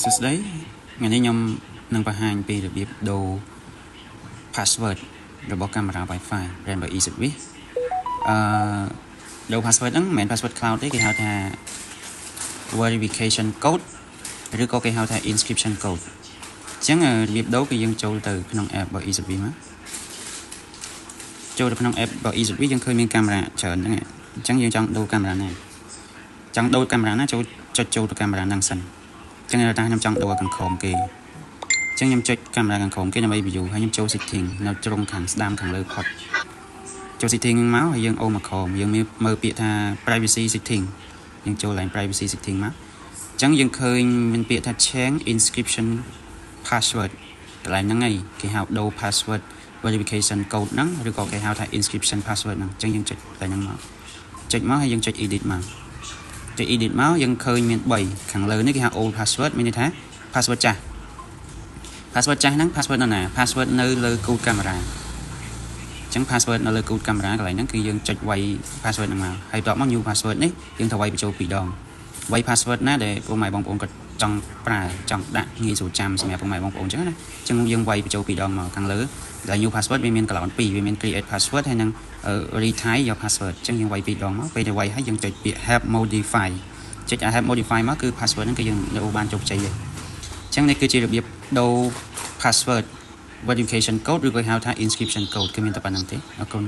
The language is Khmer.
សួស្តីថ្ងៃនេះខ្ញុំនឹងបង្ហាញពីរបៀបដូរ password របស់កាមេរ៉ា Wi-Fi Rainbow eService ដូរ password ហ្នឹងមិនមែន password cloud ទេគេហៅថា verification code ឬក៏គេហៅថា inscription code អញ្ចឹងរបៀបដូរគឺយើងចូលទៅក្នុង app របស់ eService មកចូលទៅក្នុង app របស់ eService យើងឃើញមានកាមេរ៉ាច្រើនហ្នឹងអញ្ចឹងយើងចង់ដូរកាមេរ៉ាណាចង់ដូរកាមេរ៉ាណាចុចចូលទៅកាមេរ៉ាហ្នឹងសិនចឹងតែខ្ញុំចង់ដូរខាងក្រោមគេចឹងខ្ញុំចុចកាមេរ៉ាខាងក្រោមគេដើម្បី view ហើយខ្ញុំចូល setting នៅត្រង់ខាងស្ដាំខាងលើផុតចូល setting ហ្នឹងមកហើយយើងអូមកក្រោមយើងមើលពាក្យថា privacy setting យើងចូលឡើង privacy setting មកចឹងយើងឃើញមានពាក្យថា change inscription password កន្លែងហ្នឹងឯងគេហៅដូរ password verification code ហ្នឹងឬក៏គេហៅថា inscription password ហ្នឹងចឹងយើងចុចកន្លែងហ្នឹងមកចុចមកហើយយើងចុច edit មកចុច edit មកយើងឃើញមាន3ខាងលើនេះគេហៅ old password មានន័យថា password ចាស់ហ្នឹង password នៅណា password នៅលើគូតកាមេរ៉ាអញ្ចឹង password នៅលើគូតកាមេរ៉ាកន្លែងហ្នឹងគឺយើងចុចវាយ password ហ្នឹងមកហើយបន្ទាប់មក new password នេះយើងត្រូវវាយបញ្ចូល2ដងវាយ password ណាដែលពុកម៉ែបងប្អូនគាត់ចង់ប្រើចង់ដាក់ងាយស្រួលចាំសម្រាប់ពុកម៉ែបងប្អូនអញ្ចឹងណាអញ្ចឹងយើងវាយបញ្ចូល2ដងមកខាងលើដែល new password វាមានកន្លង2វាមាន create password ហើយនឹង retype your password អញ្ចឹងយើងវាយ2ដងមកពេលដែលវាយហើយយើងចុចពាក្យ help modify ចុច help modify មកគឺ password ហ្នឹងគឺយើងដូរបានជោគជ័យហើយអញ្ចឹងនេះគឺជារបៀបដូរ password verification code ឬក៏ហៅថា inscription code គឺមានតែប៉ុណ្្នឹងទេអរគុណ